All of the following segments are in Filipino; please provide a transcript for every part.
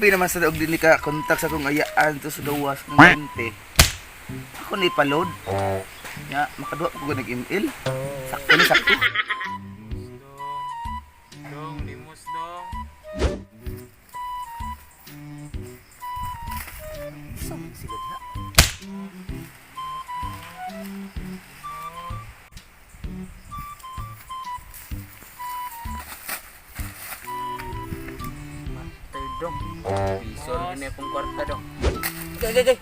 Grabe naman sa daog din ka kontak sa kong ayaan to sa gawas ng 20. Ako na ipaload. Ya, makaduwa ko nag-email. Sakto ni sakto. Dong, limos dong. So, sila na. Matay dong. Pisol gini akong kwarta dong. Gay.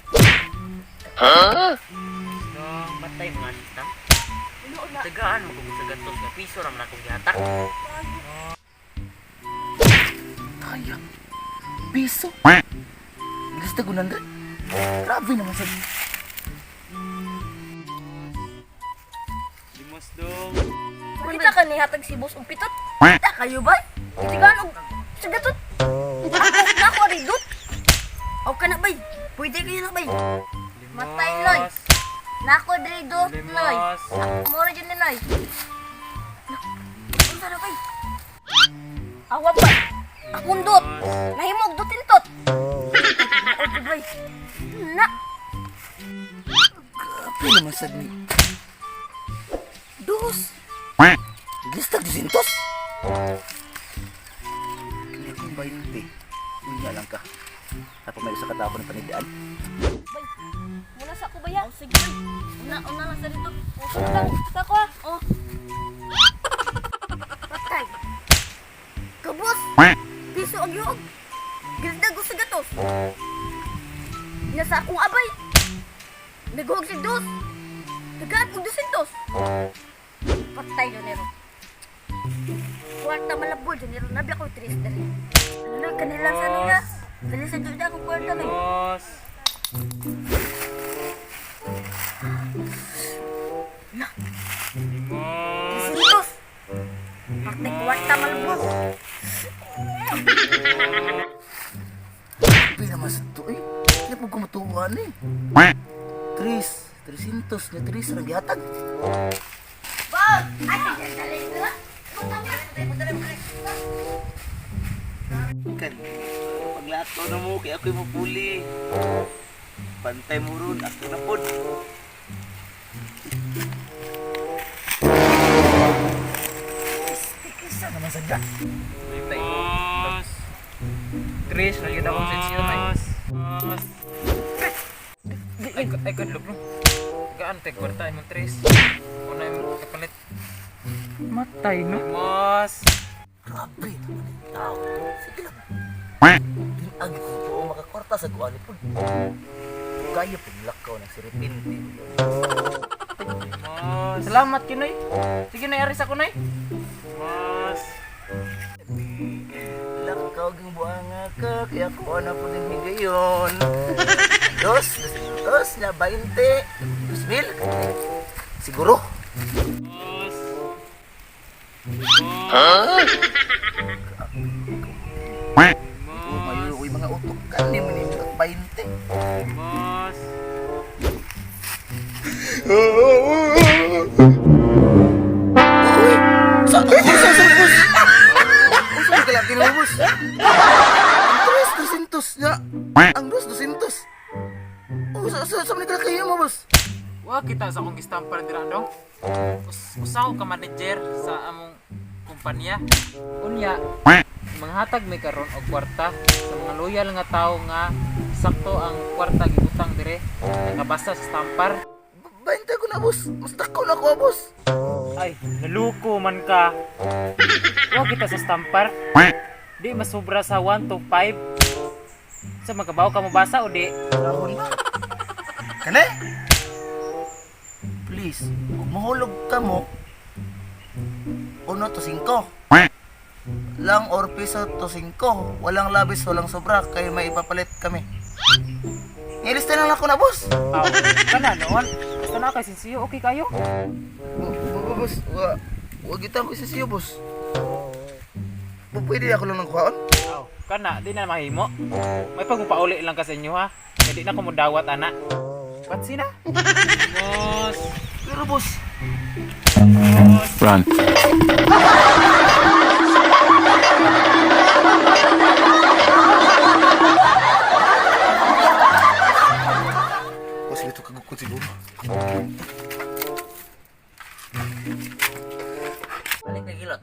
Dong, matay manta. Tagaan mo kung sa gatos nga piso raman akong gihatak. Kaya. Piso. Bilis na gunan rin. Grabe naman sa... Limos dong. Kita ka ni hatag si boss og pitot. Kita kayo ba? Itigan og sagatot. Ako ridot. O kana bay. Pwede kayo na bay. Matay loy. Nako ridot loy. Limos. Mora jud ni loy. Unsa na bay? Awa ba? Akong dot. Nahimog dotintot. O jud bay. Na. Grabe naman sa ni... Dos. Lista 200. Kaya kong 20. Unya lang ka. Tapos may isa katapon ng panidaan. Bay. Muna sa ako ba ya? O sige bay. Una lang sa dito. O sige lang. Sa ako ah. O. Patay. Kabos. Piso ang yog. Gilda ko sa gatos. Nasa akong abay. Naghuwag si dos. Tagaan ko 200. Patay yun nero. Kwarta malabol yun nero. Nabi ako 3 dari. Ano lang kanila sa nila. Dali sa dyan akong kwarta na. Limos. Limos. 200. Patay kwarta malabol. Grabe naman sa to eh. Kaya po kumatuhan eh. 300 na 3 ang gihatag. Boss! Ay, dali na. Kan, paglato na mo, kaya ako'y mapuli. Bantay mo ron, ako na po. Isa naman sa gas. Limos. Tris, nagkita akong sensyon ay. Limos. Ay, kadlog no. Gaan tay kwarta imong Tris. Una imong kapalit. Matay no. Limos. Grabe naman yung tao. Sige lang. Dinagi ko po makakwarta sa guwani po. Kaya paglakaw ng siripin. Limos. Salamat kinoy. Sige na aris ako noy. Limos. Lakaw ging buanga ka, kaya ko na po din higayon. Dos na 20. 2,000. Siguro. Limos. Limos. Uy, mga utok ka ni manimot 20. Limos. Uy! Saan boss? Saan ka lang kinubos? Ang 200 niya. Ang 200. Oh, saan ka lang kayo mo, boss? Wa kita sa akong gistampar dira dong. Usaw ka manager sa among kumpanya. Unya, mga hatag may karon og kwarta sa mga loyal nga tawo nga sakto ang kwarta gibutang dire nakabasa sa stampar. 20 ko na, boss. Mas takaw na ko, boss. Ay, naluko man ka. Wa kita sa stampar. Di masobra sa 1 to 5. Sa magabaw ka mo basa o di? Dahon ba? Kane? Please, kung mahulog ka mo, 1 to 5. Lang or piso to 5. Walang labis, walang sobra, kaya may ipapalit kami. Nilista na lang ako na, boss. Aw, kana noon. Basta na kay sinsiyo, okay kayo? Boss, wag kita ko siya, boss. Pwede ako lang ng kuhaon? Aw, kana di na mahimo. May pagpauli lang ka sa inyo ha. Hindi na ko mo dawat ana. Patsi na. Limos. Pero, boss, Run. hilot.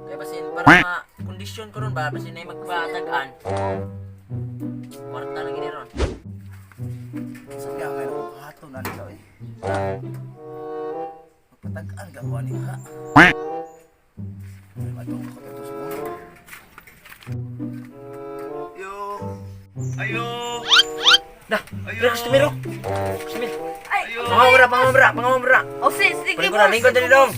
Kaya basin para ma-kondisyon ko ron ba basin na magpatagaan. Kwarta lagi ni ron. Sabi nga ngayon ako kahato na nila eh. Magpatagaan gawa niya ha. Ay, matong ko dito sa mga. Ayo! Ayo! Dah, ayo customer. Customer. Ay, Pangawabra. oh, sige, Lingkod dali dong.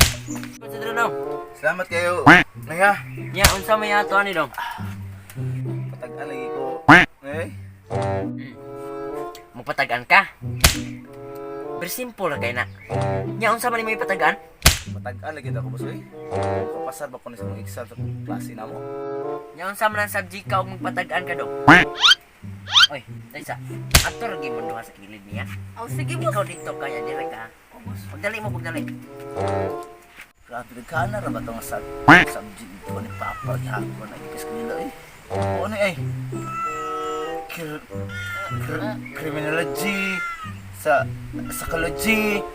Lingkod dali dong. Salamat kayo. Naya, Nya unsa may ato ani dong? patagaan lagi ko. Eh? Magpatagaan ka. Very simple ra kay na. Nya unsa man may patagaan? Patagaan lagi ako boss eh. Kapasar ba ko na sa mga exam sa klase na mo? Nya unsa man ang subject ka og magpatagaan ka dong? Oy, Taysa. Ato ra gyud duha sa kilid niya. Oh, sige, boss. Ikaw dito kaya dire ka. Pagdali mo, pagdali. Grabe nagkana ra ba itong subject ko ni Papa? Gihapon na ikas kanila eh. Ano eh? Criminology, psychology,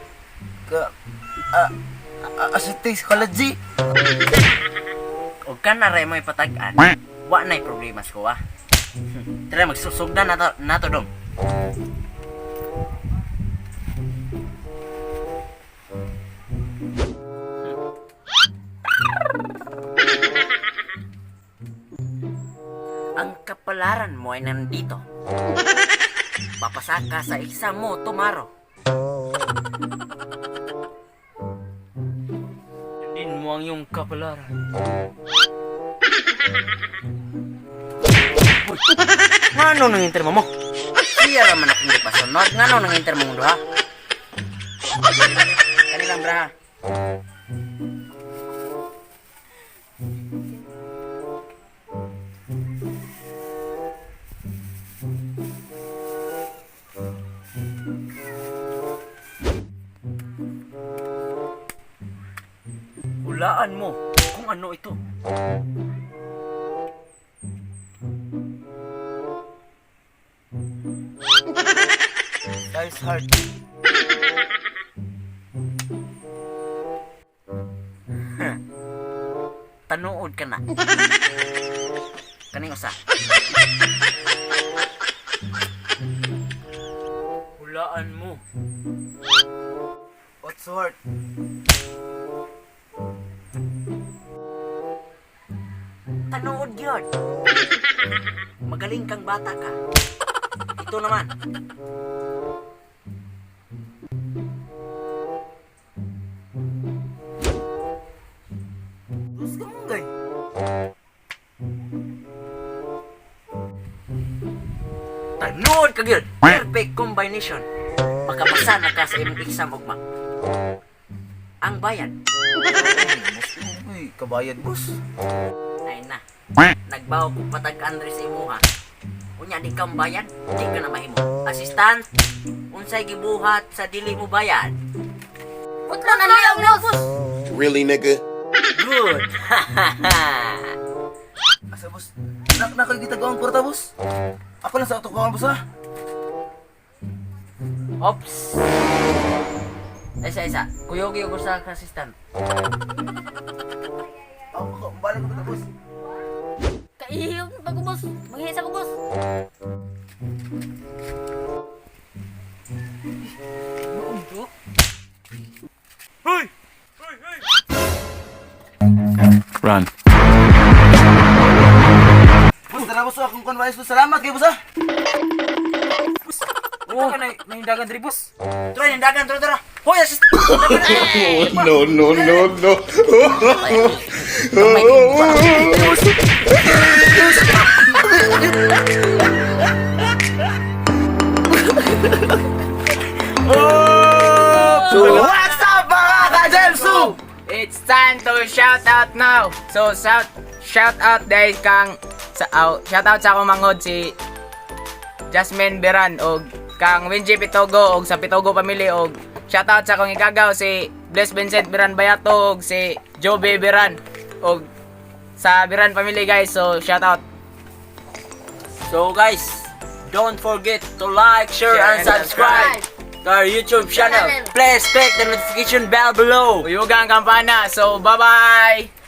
psychology. Og kana ra mo ipatagaan. Wa nay problema ko ah. Tara magsusugdan nato dong. Ang kapalaran mo ay nandito. Papasa ka sa exam mo tomorrow. Din mo ang iyong kapalaran. Ngano nang intermo mo? Siya ra man akong gipasunod. Ngano nang intermo mo duha? Kanilang braha. Hulaan mo kung ano ito. Guys, heart. Tanood ka na. Kaning usa. Hulaan mo. What's heart? Tanood yun. Magaling kang bata ka. Ito naman. Terus ka mong gay. Tanood ka gyud. Perfect combination. Makapasa na ka sa imong exam ugma. Ang bayad Uy, kabayad boss. ay na. Nagbaw ko patag-an rin sa imuha. Unya di kang bayad, di ka na mahimo. Assistant, unsay gibuhat sa dili mo bayad? Putla na liyaw na, boss. Really, nigga? Good. Asa boss? Nakagita ko ang kwarta boss. Ako lang sa auto ko boss ha. Ops. Isa. Kuyogi ko sa assistant. Ako, balik ko na boss. Kaihiyog na ko, boss. Manghihisa ko, boss. Run. Boss, dala boss akong convoys boss. Salamat kayo boss ha. Oo, nahindagan diri boss. Try yung dagan, tara. Hoy, assistant. No, no, no, no. What's up mga ka-Jelsu? It's time to shout out now. So shout out dahil kang shout out sa akong mangod si Jasmine Beran og kang Winji Pitogo og sa Pitogo family og shout out sa akong igagaw si Bless Vincent Beran Bayato og si Jobe Beran og sa Beran family guys. So shout out. So guys, don't forget to like, share, and subscribe to our YouTube channel. Please click the notification bell below. Uyugang kampana. So bye-bye.